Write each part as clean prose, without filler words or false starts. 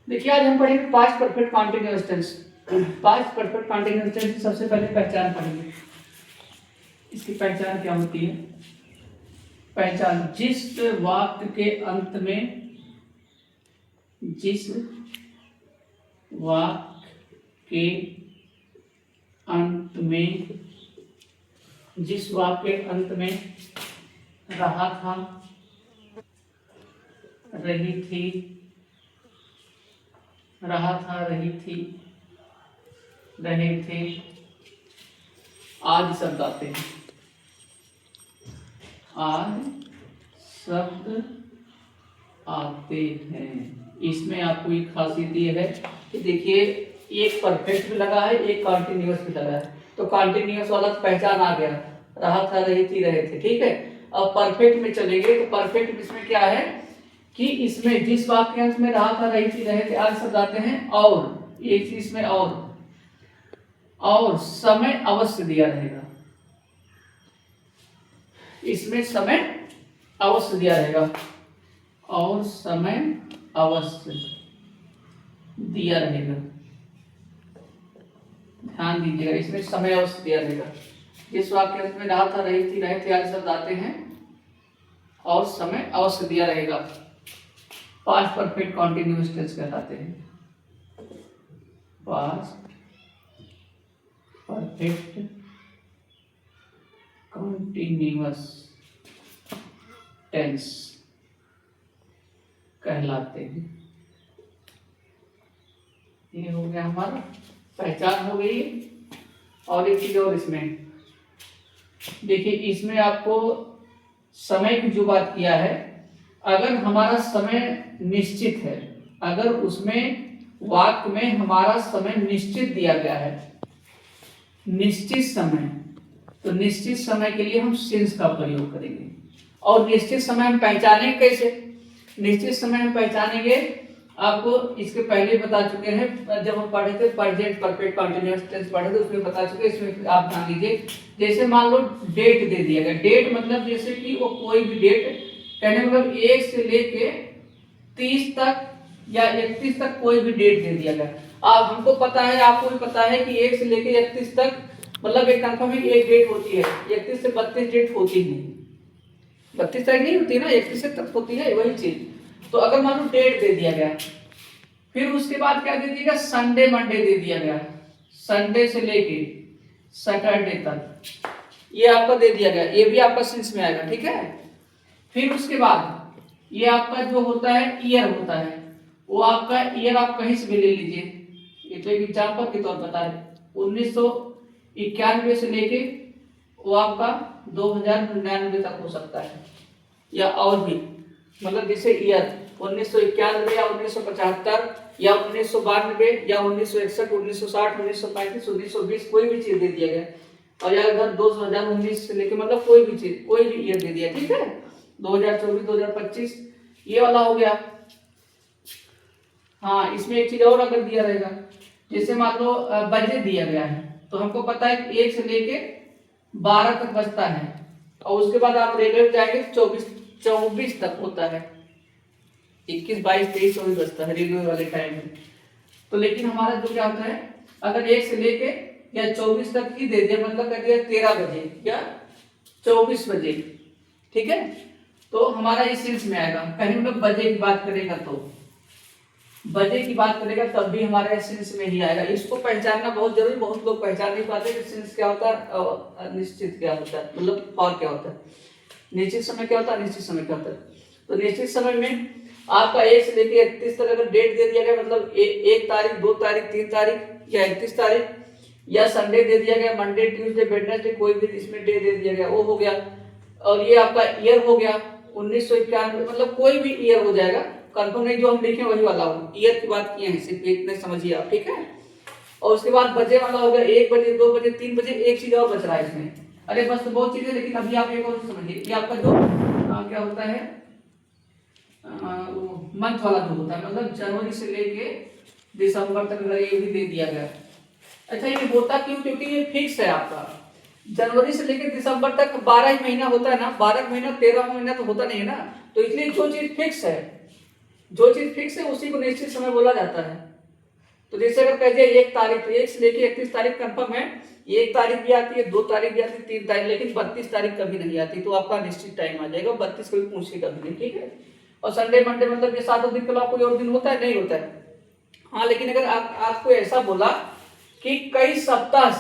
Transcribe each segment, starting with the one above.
देखिए आज हम पढ़ेंगे past perfect continuous tense. Past perfect continuous tense की सबसे पहले पहचान पढ़ेंगे। इसकी पहचान क्या होती है? पहचान जिस वाक्य के अंत में, जिस वाक्य के अंत में, जिस वाक्य के अंत में रहा था, रही थी, रहा था, रही थी, रहे थे आदि शब्द आते हैं। आज शब्द आते हैं। इसमें आपको एक खासियत ये है कि देखिए एक परफेक्ट भी लगा है, एक कॉन्टिन्यूअस भी लगा है। तो कॉन्टिन्यूअस वाला पहचान आ गया, रहा था, रही थी, रहे थे, ठीक है। अब परफेक्ट में चलेंगे तो परफेक्ट इसमें क्या है कि इसमें जिस वाक्य अंत में रहा था, रही थी, रहे थे आदि शब्द आते हैं। और एक चीज में और समय अवश्य दिया रहेगा। इसमें समय अवश्य दिया रहेगा और समय अवश्य दिया रहेगा। ध्यान दीजिएगा, इसमें समय अवश्य दिया रहेगा। जिस वाक्य अंत में रहा था, रही थी, रहे थे आदि शब्द आते हैं और समय अवश्य दिया रहेगा। पास्ट परफेक्ट कॉन्टिन्यूअस टेंस कहलाते हैं। पास्ट परफेक्ट कॉन्टिन्यूअस टेंस कहलाते हैं। ये हो गया हमारा, पहचान हो गई। और एक चीज और इसमें देखिए, इसमें आपको समय की जो बात किया है, अगर हमारा समय निश्चित है, अगर उसमें वाक्य में हमारा समय निश्चित दिया गया है, निश्चित समय, तो निश्चित समय के लिए हम सिंस का प्रयोग करेंगे। और निश्चित समय हम पहचानेंगे कैसे? निश्चित समय हम पहचानेंगे, आपको इसके पहले बता चुके हैं जब हम पढ़े थे प्रेजेंट परफेक्ट कॉन्टिन्यूअस टेंस पढ़े थे, उसमें बता चुके। इसमें आप ध्यान दीजिए, जैसे मान लो डेट दे दिया गया। डेट मतलब जैसे कि वो कोई भी डेट, कहने मतलब 1 से लेके 30 तक या 31 तक कोई भी डेट दे दिया गया। अब हमको पता है, आपको भी पता है कि 1 से लेके 31 तक मतलब एक कंफर्म है कि एक डेट होती है। 31 से 32 डेट होती नहीं, 32 तारीख नहीं होती ना, 31 तक होती है वही चीज। तो अगर मान लो डेट दे दिया गया, फिर उसके बाद क्या दे दिया, संडे मंडे दे दिया गया, संडे से लेके सैटरडे तक ये आपका दे दिया गया, ये भी आपका सिंस में आएगा, ठीक है। फिर उसके बाद ये आपका जो होता है ईयर होता है, वो आपका ईयर आप कहीं से भी ले लीजिए, ये तो एक एग्जाम्पल के तौर पर बता रहे। 1991 से लेके वो आपका 2099 तक हो सकता है, या और भी, मतलब जैसे ईयर 1991 या 1975 या 1992 या 1961, 1960, 1935, 1920 कोई भी चीज दे दिया गया। और या इधर 2019 से लेके मतलब कोई भी चीज, कोई भी ईयर दे दिया, ठीक है। 2024, 2025 ये वाला हो गया। हाँ, इसमें एक चीज और अगर दिया रहेगा, जैसे मान लो बजे दिया गया है, तो हमको पता है 1 से लेके 12 तक बजता है, और उसके बाद आप रेगुलर जाएंगे 24 तक होता है, 21, 22, 23, 24 बजता है रेगुलर वाले टाइम में। तो लेकिन हमारा जो क्या होता है, अगर 1 से लेके या 24 तक ही दे दिया, मतलब कर दिया 13 बजे या 24 बजे, ठीक है, तो हमारा इस सेंस में आएगा। कहीं हम लोग बजे की बात करेगा, तो बजे की बात करेगा तब भी हमारे सेंस में ही आएगा। इसको पहचानना बहुत जरूरी, बहुत लोग पहचान नहीं पाते कि सेंस क्या होता है, निश्चित क्या होता है, मतलब और क्या होता है, निश्चित समय क्या होता है, निश्चित समय क्या होता है। तो निश्चित समय में आपका 1 से लेके 31 तक अगर डेट दे दिया गया, मतलब 1 तारीख, 2 तारीख, 3 तारीख या 31 तारीख, या संडे दे दिया गया, मंडे, ट्यूसडे, वेडनेसडे, कोई भी इसमें डे दे दिया गया, वो हो गया। और ये आपका ईयर हो गया 1991, मतलब कोई भी ईयर हो जाएगा, कंफर्म नहीं जो हम लिखे वही वाला हो। ईयर की बात किए हैं, सिर्फ इतने समझिए आप, ठीक है। और उसके बाद बजे वाला हो गया 1 बजे, 2 बजे, 3 बजे। एक चीज और बच रहा है इसमें, अरे बस तो बहुत चीजें, लेकिन अभी आप एक और समझिए कि आपका जो क्या होता है, मंथ वाला जो होता है, मतलब जनवरी से लेके दिसंबर तक अगर ये भी दे दिया गया। अच्छा, ये होता क्यों? क्योंकि ये फिक्स है आपका, जनवरी से लेकर दिसंबर तक 12 ही महीना होता है ना, 12 महीना 13 महीना तो होता नहीं है ना, तो इसलिए जो चीज फिक्स है जो चीज फिक्स है उसी को निश्चित समय बोला जाता है। तो जैसे अगर कह दिया 1 तारीख, तो 1 से लेके 31 तारीख कंफर्म है, 1 तारीख भी आती है, 2 तारीख भी आती है, 3 तारीख, लेकिन 32 तारीख कभी नहीं आती, तो आपका निश्चित टाइम आ जाएगा। 32 कभी पूछ के कभी नहीं, ठीक है। और संडे मंडे मतलब ये 7 दिन के अलावा कोई और दिन होता है, नहीं होता है। हाँ, लेकिन अगर आपको ऐसा बोला कि कई सप्ताह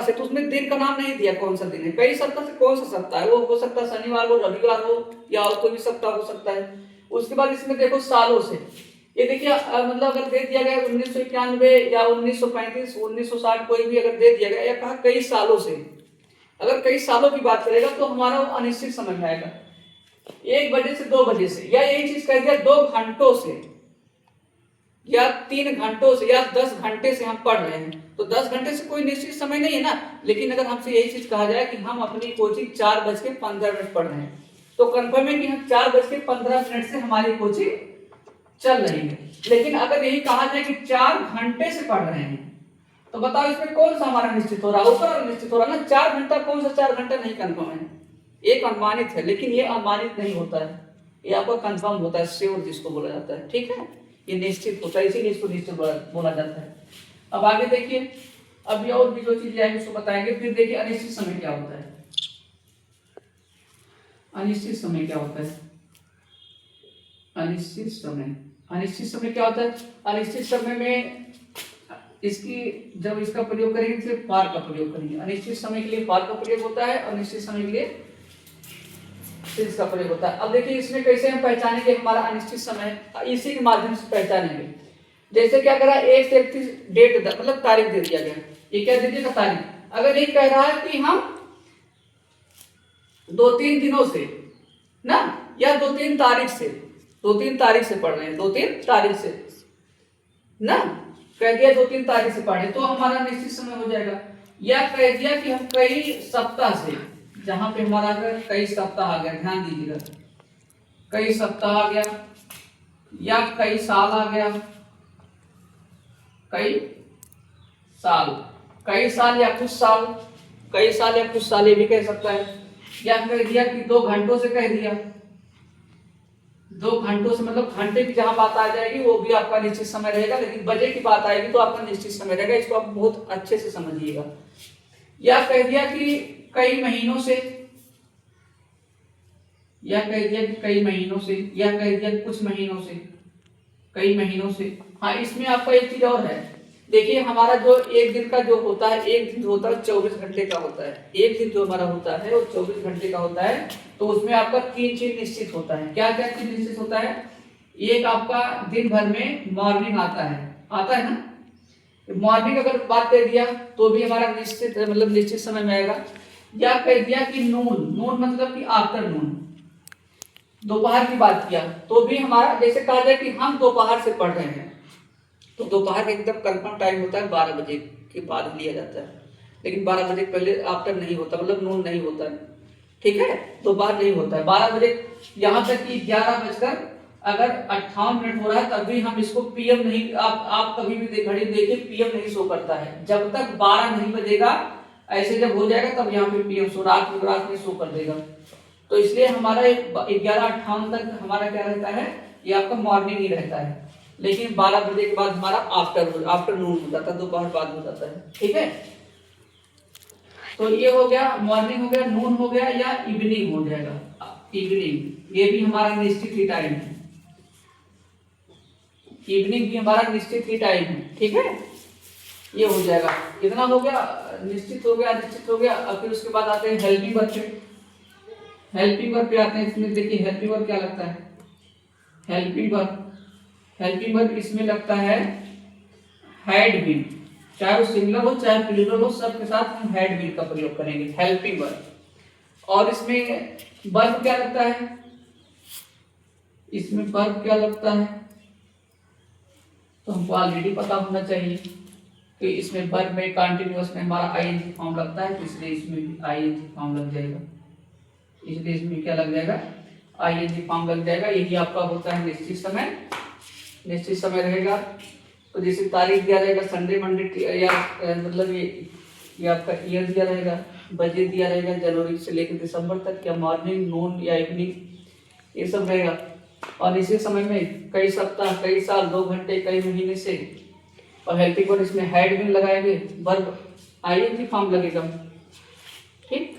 से, तो उसमें दिन का नाम नहीं दिया कौन सा दिन है, कई सप्ताह से कौन सा सप्ताह है, वो हो सकता है शनिवार हो, रविवार हो, या और कोई भी सप्ताह हो सकता है। उसके बाद इसमें देखो सालों से, ये देखिए मतलब अगर दे दिया गया 1991 या 1935, 1960, कोई भी अगर दे दिया गया या कहा कई सालों से, अगर कई सालों की बात करेगा तो हमारा वो अनिश्चित समय में आएगा। 1 बजे से 2 बजे से, या यही चीज कह दिया 2 घंटों से या 3 घंटों से या 10 घंटे से हम पढ़ रहे हैं, तो 10 घंटे से कोई निश्चित समय नहीं है ना। लेकिन अगर हमसे यही चीज कहा जाए कि हम अपनी कोचिंग 4:15 पढ़ रहे हैं, तो कंफर्म है कि हम 4:15 से हमारी कोचिंग चल रही है। लेकिन अगर यही कहा जाए कि 4 घंटे से पढ़ रहे हैं, तो बताओ इसमें कौन सा हमारा निश्चित हो रहा है, ऊपर वाला निश्चित हो रहा है ना। 4 घंटा कौन सा 4 घंटा नहीं कंफर्म है, एक अनुमानित है, लेकिन ये अनुमानित नहीं होता है, ये आपका कंफर्म होता है, श्योर जिसको बोला जाता है, ठीक है। ये निश्चित होता है, इसीलिए इसको निश्चित बोला जाता है। अब आगे देखिए, अभी और भी जो चीजें आएंगी उसको बताएंगे। फिर देखिए अनिश्चित समय क्या होता है। अनिश्चित समय क्या होता है? अनिश्चित समय क्या होता है? अनिश्चित समय में जब इसका प्रयोग करेंगे सिर्फ फार का प्रयोग करेंगे। अनिश्चित समय के लिए फार का प्रयोग होता है, अनिश्चित समय के लिए सिर्फ का प्रयोग होता है। अब देखिए इसमें कैसे हम पहचानेंगे हमारा अनिश्चित समय, इसी के माध्यम से पहचानेंगे। जैसे क्या करा, 1 से 31 डेट मतलब तारीख दे दिया गया, ये क्या दे दिया तारीख। अगर ये कह रहा है कि हम 2-3 दिनों से ना, या 2-3 तारीख से, 2-3 तारीख से पढ़ रहे हैं, 2-3 तारीख से ना, कह दिया 2-3 तारीख से पढ़े, तो हमारा निश्चित समय हो जाएगा। या कह दिया कि हम कई सप्ताह से, जहां पे हमारा अगर कई सप्ताह आ गया, ध्यान दीजिएगा, कई सप्ताह आ गया या कई साल आ गया, कई साल या कुछ साल, कई साल या कुछ साल ये भी कह सकता है। या कह दिया कि 2 घंटों से, कह दिया 2 घंटों से, मतलब घंटे की जहां बात आ जाएगी वो भी आपका निश्चित समय रहेगा, लेकिन बजे की बात आएगी तो आपका निश्चित समय रहेगा। इसको आप बहुत अच्छे से समझिएगा। या कह दिया कि कई महीनों से, या कह दिया कि कई महीनों से, या कह दिया कुछ महीनों से, कई महीनों से। हाँ, इसमें आपका एक चीज और है, देखिए हमारा जो एक दिन का जो होता है, एक दिन जो होता है 24 घंटे का होता है, एक दिन जो हमारा होता है वो 24 घंटे का होता है। तो उसमें आपका 3 चीज निश्चित होता है। क्या क्या चीज निश्चित होता है? एक आपका दिन भर में मॉर्निंग आता है ना, मॉर्निंग अगर बात कर दिया तो भी हमारा निश्चित मतलब निश्चित समय में आएगा। या कह दिया कि नून मतलब कि आफ्टरनून, दोपहर की बात किया तो भी हमारा, जैसे कहा जाए कि हम दोपहर से पढ़ रहे हैं, तो दोपहर का एकदम कंफर्म टाइम होता है 12 बजे के बाद लिया जाता है, लेकिन 12 बजे पहले आफ्टर नहीं होता, मतलब नून नहीं होता है, ठीक है, दोपहर नहीं होता है 12 बजे। यहाँ तक कि 11:58 हो रहा है तब भी हम इसको पीएम नहीं, आप कभी भी घड़ी देखिए पीएम नहीं शो करता है, जब तक 12 नहीं बजेगा, ऐसे जब हो जाएगा तब यहाँ पे पीएम शो, रात में शो कर देगा। तो इसलिए हमारा 11:58 तक हमारा क्या रहता है, ये आपका मॉर्निंग ही रहता है, लेकिन 12 बजे के बाद हमारा आफ्टरनून हो जाता है, दोपहर बाद हो जाता है, ठीक है। तो ये हो गया मॉर्निंग हो गया, नून हो गया, या इवनिंग हो जाएगा, इवनिंग, ये भी हमारा निश्चित ही टाइम है, इवनिंग भी हमारा निश्चित ही टाइम है, ठीक है। ये हो जाएगा, कितना हो गया, निश्चित हो गया, अनिश्चित हो गया। अब फिर उसके बाद आते हैं हेल्पिंग वर्ब पे, हेल्पिंग वर्ब पे आते हैं। इसमें देखिए हेल्पिंग वर्ब क्या लगता है, हेल्पिंग वर्ब इसमें लगता है हैड बीन, चाहे वो सिंगुलर हो चाहे प्लूरल हो, सबके साथ हम हैड बीन का प्रयोग करेंगे, हेल्पिंग वर्ब। और इसमें वर्ब क्या लगता है, इसमें वर्ब क्या लगता है, तो हमको ऑलरेडी पता होना चाहिए कि इसमें वर्ब में कंटीन्यूअस में हमारा आईएनजी फॉर्म लगता है, तो इसलिए इसमें भी आईएनजी फॉर्म लग जाएगा, इसलिए इसमें क्या लग जाएगा, आईएनजी फॉर्म लग जाएगा। यही आपका होता है निश्चित समय, निश्चित समय रहेगा। तो जैसे तारीख दिया रहेगा संडे मंडे, या मतलब ये आपका ईयर दिया रहेगा, बजट दिया रहेगा जनवरी से लेकर दिसंबर तक, या मॉर्निंग नून या इवनिंग, ये सब रहेगा। और इसी समय में कई सप्ताह, कई साल, 2 घंटे, कई महीने से, और हेल्पिंग वर्ब इसमें हैड भी लगाएंगे, वर्ब आईएनजी फॉर्म लगेगा। ठीक।